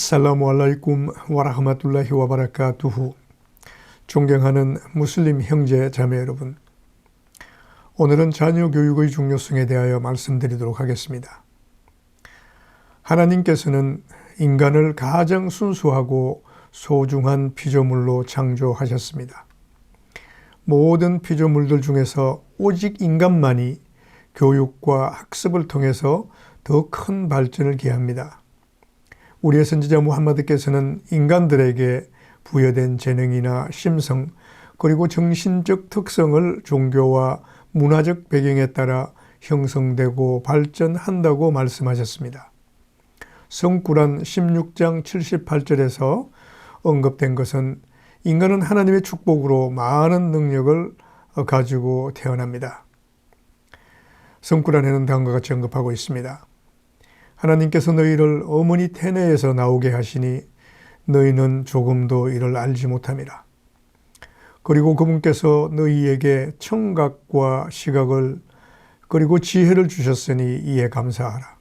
아살라무 알라이쿰 와라흐마툴라히 와바라카투후. 존경하는 무슬림 형제 자매 여러분, 오늘은 자녀 교육의 중요성에 대하여 말씀드리도록 하겠습니다. 하나님께서는 인간을 가장 순수하고 소중한 피조물로 창조하셨습니다. 모든 피조물들 중에서 오직 인간만이 교육과 학습을 통해서 더 큰 발전을 기합니다. 우리의 선지자 무함마드께서는 인간들에게 부여된 재능이나 심성, 그리고 정신적 특성을 종교와 문화적 배경에 따라 형성되고 발전한다고 말씀하셨습니다. 성꾸란 16장 78절에서 언급된 것은 인간은 하나님의 축복으로 많은 능력을 가지고 태어납니다. 성꾸란에는 다음과 같이 언급하고 있습니다. 하나님께서 너희를 어머니 태내에서 나오게 하시니 너희는 조금도 이를 알지 못함이라. 그리고 그분께서 너희에게 청각과 시각을 그리고 지혜를 주셨으니 이에 감사하라.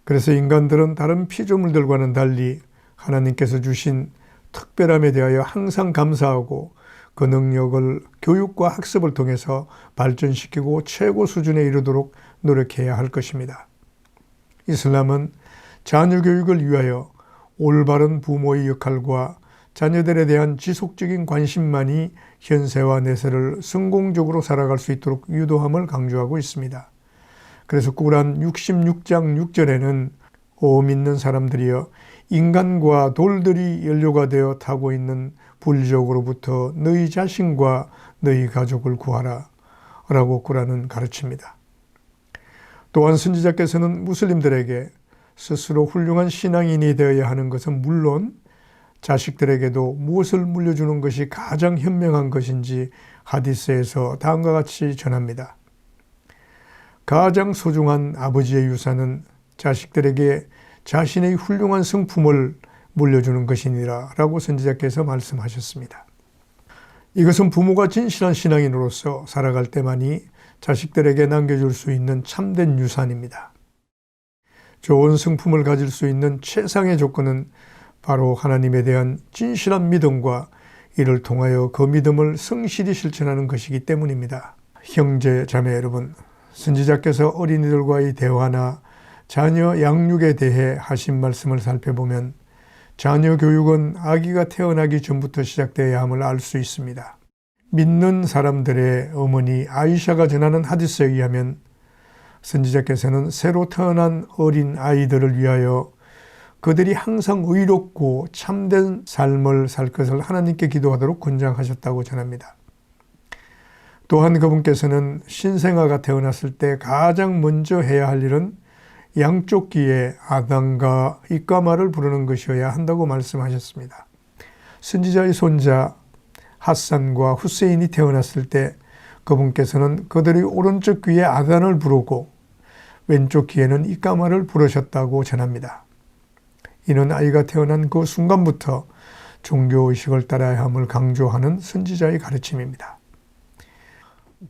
그래서 인간들은 다른 피조물들과는 달리 하나님께서 주신 특별함에 대하여 항상 감사하고 그 능력을 교육과 학습을 통해서 발전시키고 최고 수준에 이르도록 노력해야 할 것입니다. 이슬람은 자녀 교육을 위하여 올바른 부모의 역할과 자녀들에 대한 지속적인 관심만이 현세와 내세를 성공적으로 살아갈 수 있도록 유도함을 강조하고 있습니다. 그래서 꾸란 66장 6절에는 오 믿는 사람들이여, 인간과 돌들이 연료가 되어 타고 있는 불족으로부터 너희 자신과 너희 가족을 구하라 라고 꾸란은 가르칩니다. 또한 선지자께서는 무슬림들에게 스스로 훌륭한 신앙인이 되어야 하는 것은 물론 자식들에게도 무엇을 물려주는 것이 가장 현명한 것인지 하디스에서 다음과 같이 전합니다. 가장 소중한 아버지의 유산은 자식들에게 자신의 훌륭한 성품을 물려주는 것이니라 라고 선지자께서 말씀하셨습니다. 이것은 부모가 진실한 신앙인으로서 살아갈 때만이 자식들에게 남겨줄 수 있는 참된 유산입니다. 좋은 성품을 가질 수 있는 최상의 조건은 바로 하나님에 대한 진실한 믿음과 이를 통하여 그 믿음을 성실히 실천하는 것이기 때문입니다. 형제 자매 여러분, 선지자께서 어린이들과의 대화나 자녀 양육에 대해 하신 말씀을 살펴보면 자녀 교육은 아기가 태어나기 전부터 시작되어야 함을 알 수 있습니다. 믿는 사람들의 어머니 아이샤가 전하는 하디스에 의하면 선지자께서는 새로 태어난 어린 아이들을 위하여 그들이 항상 의롭고 참된 삶을 살 것을 하나님께 기도하도록 권장하셨다고 전합니다. 또한 그분께서는 신생아가 태어났을 때 가장 먼저 해야 할 일은 양쪽 귀에 아단과 이까마를 부르는 것이어야 한다고 말씀하셨습니다. 선지자의 손자 핫산과 후세인이 태어났을 때 그분께서는 그들의 오른쪽 귀에 아단을 부르고 왼쪽 귀에는 이까마를 부르셨다고 전합니다. 이는 아이가 태어난 그 순간부터 종교의식을 따라야 함을 강조하는 선지자의 가르침입니다.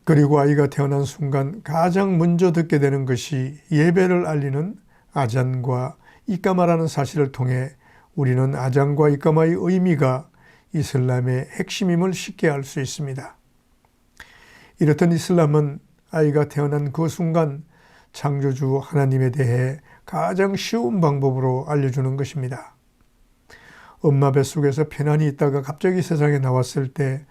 그리고 아이가 태어난 순간 가장 먼저 듣게 되는 것이 예배를 알리는 아잔과 이까마라는 사실을 통해 우리는 아잔과 이까마의 의미가 이슬람의 핵심임을 쉽게 알 수 있습니다. 이렇듯 이슬람은 아이가 태어난 그 순간 창조주 하나님에 대해 가장 쉬운 방법으로 알려주는 것입니다. 엄마 뱃속에서 편안히 있다가 갑자기 세상에 나왔을 때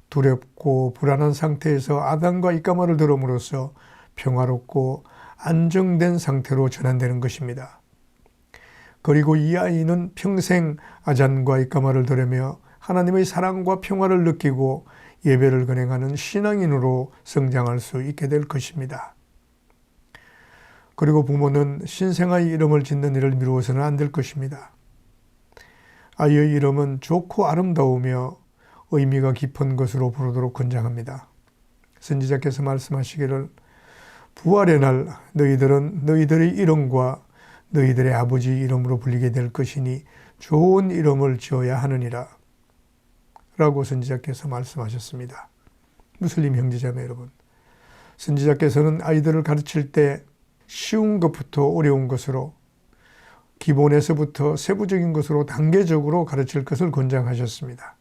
두렵고 불안한 상태에서 아단과 이까마를 들음으로써 평화롭고 안정된 상태로 전환되는 것입니다. 그리고 이 아이는 평생 아잔과 이까마를 들으며 하나님의 사랑과 평화를 느끼고 예배를 건행하는 신앙인으로 성장할 수 있게 될 것입니다. 그리고 부모는 신생아의 이름을 짓는 일을 미루어서는 안 될 것입니다. 아이의 이름은 좋고 아름다우며 의미가 깊은 것으로 부르도록 권장합니다. 선지자께서 말씀하시기를 부활의 날 너희들은 너희들의 이름과 너희들의 아버지 이름으로 불리게 될 것이니 좋은 이름을 지어야 하느니라 라고 선지자께서 말씀하셨습니다. 무슬림 형제자매 여러분, 선지자께서는 아이들을 가르칠 때 쉬운 것부터 어려운 것으로 기본에서부터 세부적인 것으로 단계적으로 가르칠 것을 권장하셨습니다.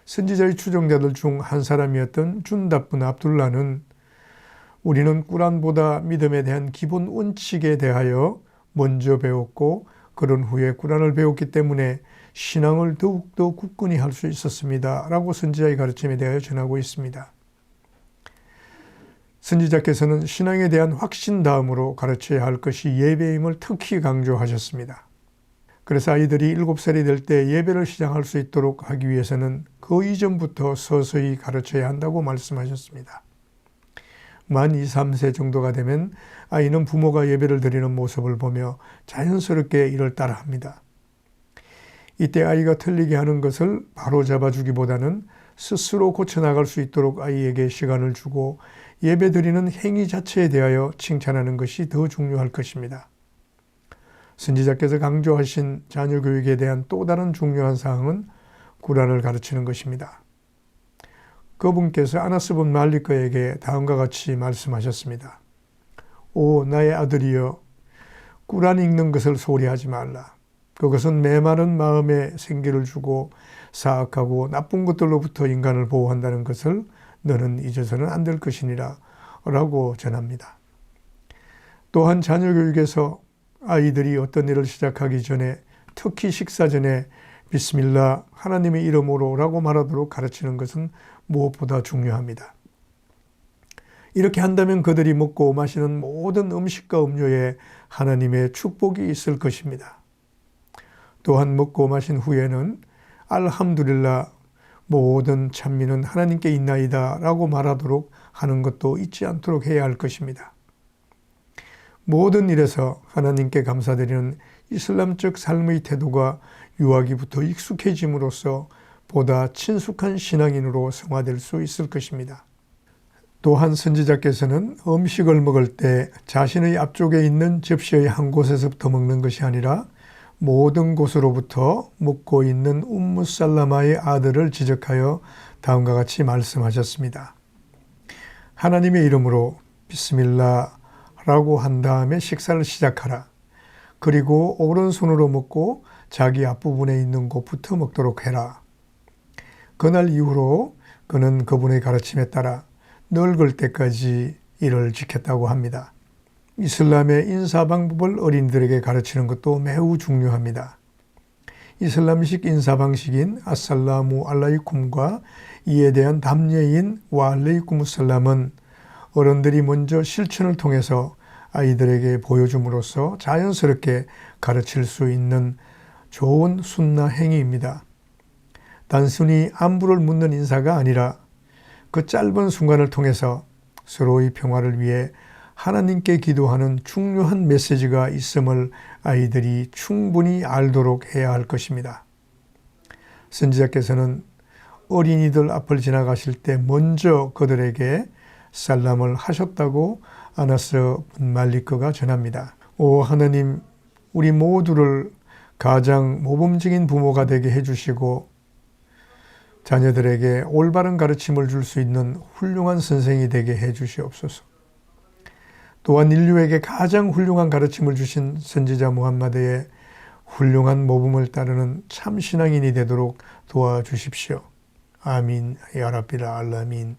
선지자의 추종자들 중 한 사람이었던 준다분 압둘라는 우리는 꾸란보다 믿음에 대한 기본 원칙에 대하여 먼저 배웠고 그런 후에 꾸란을 배웠기 때문에 신앙을 더욱더 굳건히 할 수 있었습니다. 라고 선지자의 가르침에 대하여 전하고 있습니다. 선지자께서는 신앙에 대한 확신 다음으로 가르쳐야 할 것이 예배임을 특히 강조하셨습니다. 그래서 아이들이 7살이 될 때 예배를 시작할 수 있도록 하기 위해서는 그 이전부터 서서히 가르쳐야 한다고 말씀하셨습니다. 만 2, 3세 정도가 되면 아이는 부모가 예배를 드리는 모습을 보며 자연스럽게 이를 따라합니다. 이때 아이가 틀리게 하는 것을 바로 잡아주기보다는 스스로 고쳐나갈 수 있도록 아이에게 시간을 주고 예배 드리는 행위 자체에 대하여 칭찬하는 것이 더 중요할 것입니다. 선지자께서 강조하신 자녀 교육에 대한 또 다른 중요한 사항은 꾸란을 가르치는 것입니다. 그분께서 아나스 분 말리커에게 다음과 같이 말씀하셨습니다. 오 나의 아들이여, 꾸란 읽는 것을 소리하지 말라. 그것은 메마른 마음에 생기를 주고 사악하고 나쁜 것들로부터 인간을 보호한다는 것을 너는 잊어서는 안 될 것이니라 라고 전합니다. 또한 자녀 교육에서 아이들이 어떤 일을 시작하기 전에 특히 식사 전에 비스밀라 하나님의 이름으로 라고 말하도록 가르치는 것은 무엇보다 중요합니다. 이렇게 한다면 그들이 먹고 마시는 모든 음식과 음료에 하나님의 축복이 있을 것입니다. 또한 먹고 마신 후에는 알함두릴라 모든 찬미는 하나님께 있나이다 라고 말하도록 하는 것도 잊지 않도록 해야 할 것입니다. 모든 일에서 하나님께 감사드리는 이슬람적 삶의 태도가 유아기부터 익숙해짐으로써 보다 친숙한 신앙인으로 성화될 수 있을 것입니다. 또한 선지자께서는 음식을 먹을 때 자신의 앞쪽에 있는 접시의 한 곳에서부터 먹는 것이 아니라 모든 곳으로부터 먹고 있는 살라마의 아들을 지적하여 다음과 같이 말씀하셨습니다. 하나님의 이름으로 비스밀라 라고 한 다음에 식사를 시작하라. 그리고 오른손으로 먹고 자기 앞부분에 있는 곳부터 먹도록 해라. 그날 이후로 그는 그분의 가르침에 따라 늙을 때까지 이를 지켰다고 합니다. 이슬람의 인사 방법을 어린이들에게 가르치는 것도 매우 중요합니다. 이슬람식 인사 방식인 아살라무 알라이쿰과 이에 대한 답례인 와 알레이쿰살람은 어른들이 먼저 실천을 통해서 아이들에게 보여줌으로써 자연스럽게 가르칠 수 있는 좋은 순나 행위입니다. 단순히 안부를 묻는 인사가 아니라 그 짧은 순간을 통해서 서로의 평화를 위해 하나님께 기도하는 중요한 메시지가 있음을 아이들이 충분히 알도록 해야 할 것입니다. 선지자께서는 어린이들 앞을 지나가실 때 먼저 그들에게 살람을 하셨다고 아나스 분 말리커가 전합니다. 오 하나님, 우리 모두를 가장 모범적인 부모가 되게 해주시고 자녀들에게 올바른 가르침을 줄 수 있는 훌륭한 선생이 되게 해주시옵소서. 또한 인류에게 가장 훌륭한 가르침을 주신 선지자 무함마드의 훌륭한 모범을 따르는 참 신앙인이 되도록 도와주십시오. 아민 야 라빌 알라민.